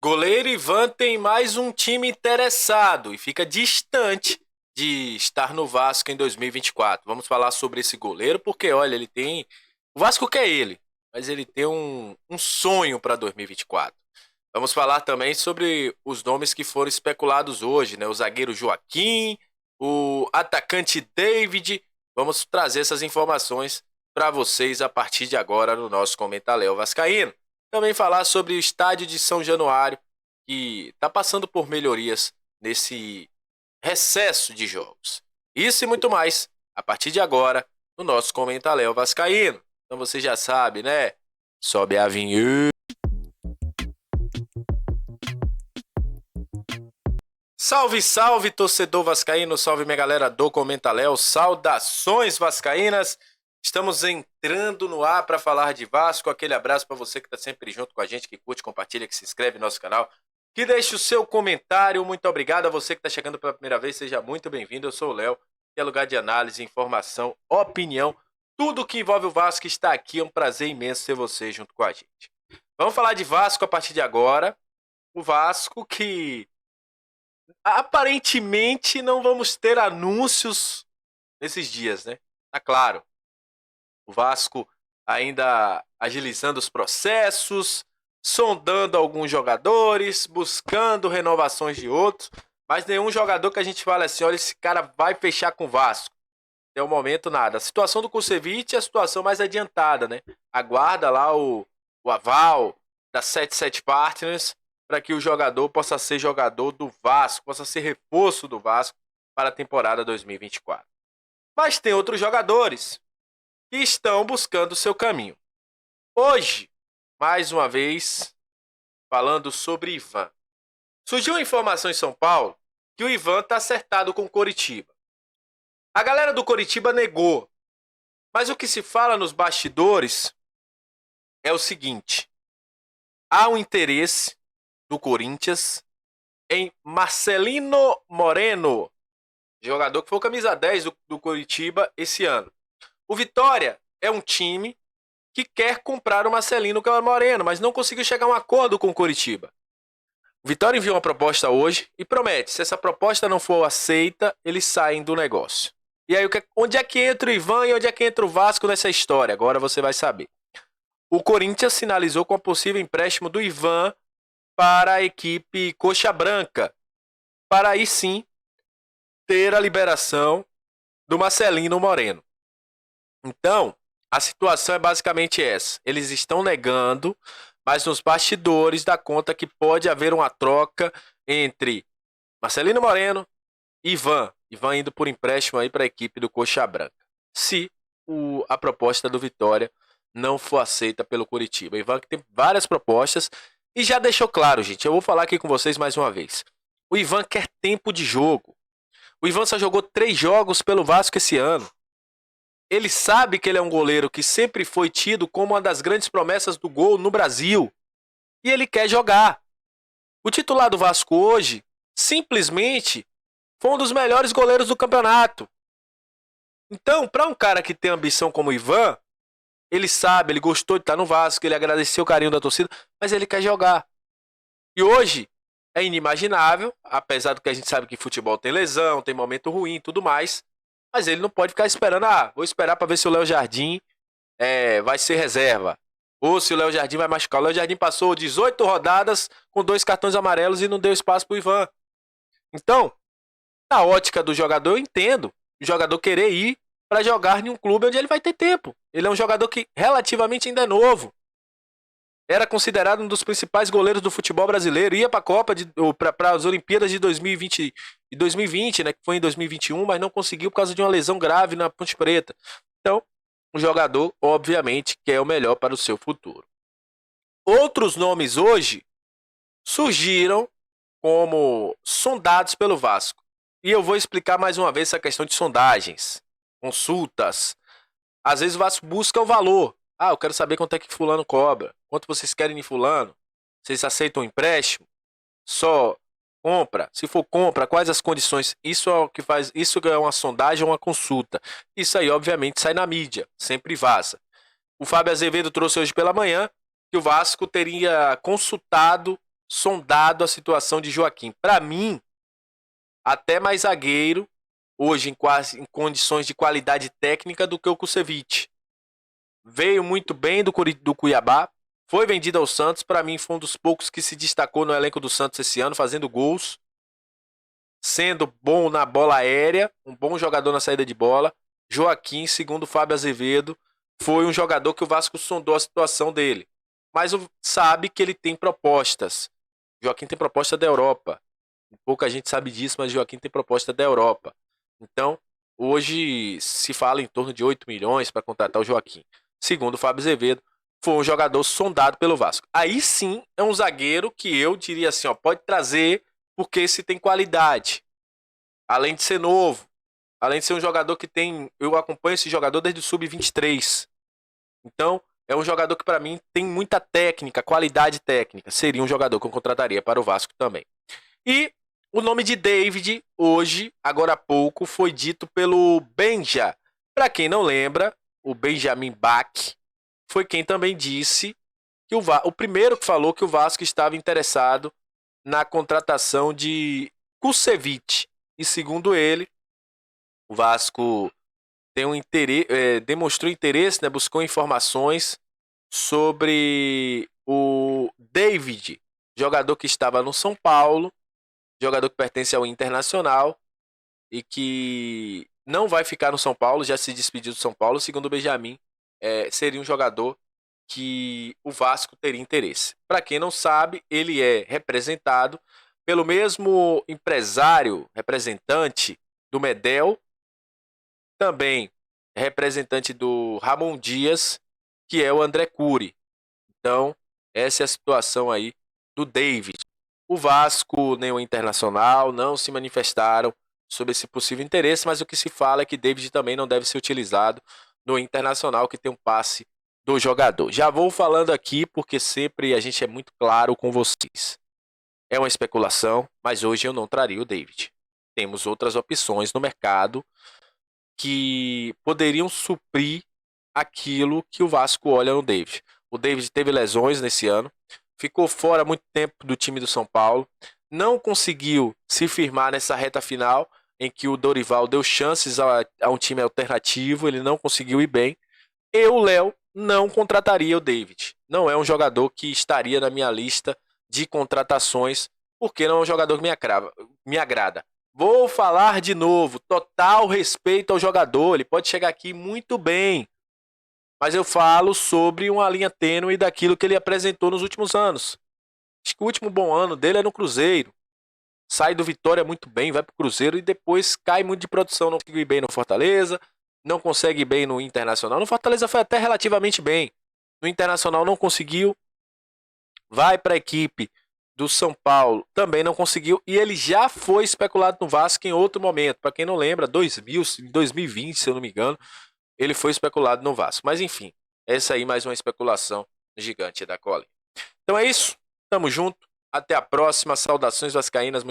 Goleiro Ivan tem mais um time interessado e fica distante de estar no Vasco em 2024. Vamos falar sobre esse goleiro porque, olha, ele tem. O Vasco quer ele, mas ele tem um sonho para 2024. Vamos falar também sobre os nomes que foram especulados hoje, né? O zagueiro Joaquim, o atacante David. Vamos trazer essas informações para vocês a partir de agora no nosso Comentário Vascaíno. Também falar sobre o estádio de São Januário, que está passando por melhorias nesse recesso de jogos. Isso e muito mais a partir de agora no nosso Comentário Vascaíno. Então você já sabe, né? Sobe a vinheta. Salve, salve, torcedor vascaíno, salve minha galera do Comentário, saudações vascaínas. Estamos entrando no ar para falar de Vasco. Aquele abraço para você que está sempre junto com a gente, que curte, compartilha, que se inscreve no nosso canal, que deixa o seu comentário. Muito obrigado a você que está chegando pela primeira vez, seja muito bem-vindo. Eu sou o Léo, que é lugar de análise, informação, opinião. Tudo que envolve o Vasco está aqui, é um prazer imenso ter você junto com a gente. Vamos falar de Vasco a partir de agora. O Vasco que aparentemente não vamos ter anúncios nesses dias, né? Tá claro. O Vasco ainda agilizando os processos, sondando alguns jogadores, buscando renovações de outros, mas nenhum jogador que a gente fala assim, olha, esse cara vai fechar com o Vasco. Até o momento, nada. A situação do Kusevich é a situação mais adiantada, né? Aguarda lá o aval da 77 Partners para que o jogador possa ser jogador do Vasco, possa ser reforço do Vasco para a temporada 2024. Mas tem outros jogadores que estão buscando o seu caminho. Hoje, mais uma vez, falando sobre Ivan. Surgiu uma informação em São Paulo que o Ivan está acertado com o Coritiba. A galera do Coritiba negou, mas o que se fala nos bastidores é o seguinte: há um interesse do Corinthians em Marcelino Moreno, jogador que foi o camisa 10 do Coritiba esse ano. O Vitória é um time que quer comprar o Marcelino Moreno, mas não conseguiu chegar a um acordo com o Coritiba. O Vitória enviou uma proposta hoje e promete, se essa proposta não for aceita, eles saem do negócio. E aí, onde é que entra o Ivan e onde é que entra o Vasco nessa história? Agora você vai saber. O Corinthians sinalizou com a possível empréstimo do Ivan para a equipe Coxa Branca, para aí sim ter a liberação do Marcelino Moreno. Então, a situação é basicamente essa. Eles estão negando, mas nos bastidores dá conta que pode haver uma troca entre Marcelino Moreno e Ivan. Ivan indo por empréstimo aí para a equipe do Coxa Branca. Se a proposta do Vitória não for aceita pelo Coritiba. Ivan que tem várias propostas e já deixou claro, gente. Eu vou falar aqui com vocês mais uma vez. O Ivan quer tempo de jogo. O Ivan só jogou 3 jogos pelo Vasco esse ano. Ele sabe que ele é um goleiro que sempre foi tido como uma das grandes promessas do gol no Brasil. E ele quer jogar. O titular do Vasco hoje, simplesmente, foi um dos melhores goleiros do campeonato. Então, para um cara que tem ambição como o Ivan, ele sabe, ele gostou de estar no Vasco, ele agradeceu o carinho da torcida, mas ele quer jogar. E hoje é inimaginável, apesar do que a gente sabe que futebol tem lesão, tem momento ruim e tudo mais, mas ele não pode ficar esperando, vou esperar para ver se o Léo Jardim vai ser reserva. Ou se o Léo Jardim vai machucar. O Léo Jardim passou 18 rodadas com 2 cartões amarelos e não deu espaço para o Ivan. Então, na ótica do jogador, eu entendo o jogador querer ir para jogar em um clube onde ele vai ter tempo. Ele é um jogador que relativamente ainda é novo. Era considerado um dos principais goleiros do futebol brasileiro. Ia para a Copa, para as Olimpíadas de 2020, né, que foi em 2021, mas não conseguiu por causa de uma lesão grave na Ponte Preta. Então, um jogador, obviamente, quer o melhor para o seu futuro. Outros nomes hoje surgiram como sondados pelo Vasco. E eu vou explicar mais uma vez essa questão de sondagens, consultas. Às vezes o Vasco busca o valor. Eu quero saber quanto é que fulano cobra. Quanto vocês querem de fulano? Vocês aceitam um empréstimo? Só compra? Se for compra, quais as condições? Isso é o que faz. Isso é uma sondagem ou uma consulta. Isso aí, obviamente, sai na mídia. Sempre vaza. O Fábio Azevedo trouxe hoje pela manhã que o Vasco teria consultado sondado a situação de Joaquim. Para mim, até mais zagueiro, hoje em condições de qualidade técnica do que o Kusevich. Veio muito bem do Cuiabá, foi vendido ao Santos, para mim foi um dos poucos que se destacou no elenco do Santos esse ano, fazendo gols, sendo bom na bola aérea, um bom jogador na saída de bola. Joaquim, segundo Fábio Azevedo, foi um jogador que o Vasco sondou a situação dele, mas sabe que ele tem propostas. Joaquim tem proposta da Europa. Pouca gente sabe disso, mas Joaquim tem proposta da Europa. Então, hoje se fala em torno de 8 milhões para contratar o Joaquim. Segundo o Fábio Azevedo, foi um jogador sondado pelo Vasco. Aí sim é um zagueiro que eu diria assim, ó, pode trazer porque esse tem qualidade. Além de ser novo, além de ser um jogador que tem... Eu acompanho esse jogador desde o Sub-23. Então, é um jogador que para mim tem muita técnica, qualidade técnica. Seria um jogador que eu contrataria para o Vasco também. E o nome de David, hoje, agora há pouco, foi dito pelo Benja. Para quem não lembra, o Benjamin Bach foi quem também disse que o primeiro que falou que o Vasco estava interessado na contratação de Kusevich. E segundo ele, o Vasco tem demonstrou interesse, né, buscou informações sobre o David, jogador que estava no São Paulo, jogador que pertence ao Internacional e que não vai ficar no São Paulo, já se despediu do São Paulo. Segundo o Benjamin, seria um jogador que o Vasco teria interesse. Para quem não sabe, ele é representado pelo mesmo empresário, representante do Medel, também representante do Ramon Dias, que é o André Cury. Então, essa é a situação aí do David. O Vasco nem o Internacional não se manifestaram sobre esse possível interesse, mas o que se fala é que David também não deve ser utilizado no Internacional, que tem um passe do jogador. Já vou falando aqui porque sempre a gente é muito claro com vocês. É uma especulação, mas hoje eu não traria o David. Temos outras opções no mercado que poderiam suprir aquilo que o Vasco olha no David. O David teve lesões nesse ano, ficou fora muito tempo do time do São Paulo, não conseguiu se firmar nessa reta final em que o Dorival deu chances a um time alternativo, ele não conseguiu ir bem. Eu, Léo, não contrataria o David. Não é um jogador que estaria na minha lista de contratações, porque não é um jogador que me agrada. Vou falar de novo, total respeito ao jogador, ele pode chegar aqui muito bem, mas eu falo sobre uma linha tênue daquilo que ele apresentou nos últimos anos. Acho que o último bom ano dele é no Cruzeiro. Sai do Vitória muito bem, vai pro Cruzeiro e depois cai muito de produção. Não consegue ir bem no Fortaleza, não consegue ir bem no Internacional. No Fortaleza foi até relativamente bem. No Internacional não conseguiu. Vai para a equipe do São Paulo, também não conseguiu. E ele já foi especulado no Vasco em outro momento. Para quem não lembra, 2020, se eu não me engano, ele foi especulado no Vasco. Mas enfim, essa aí mais uma especulação gigante da Cole. Então é isso. Tamo junto. Até a próxima. Saudações vascaínas.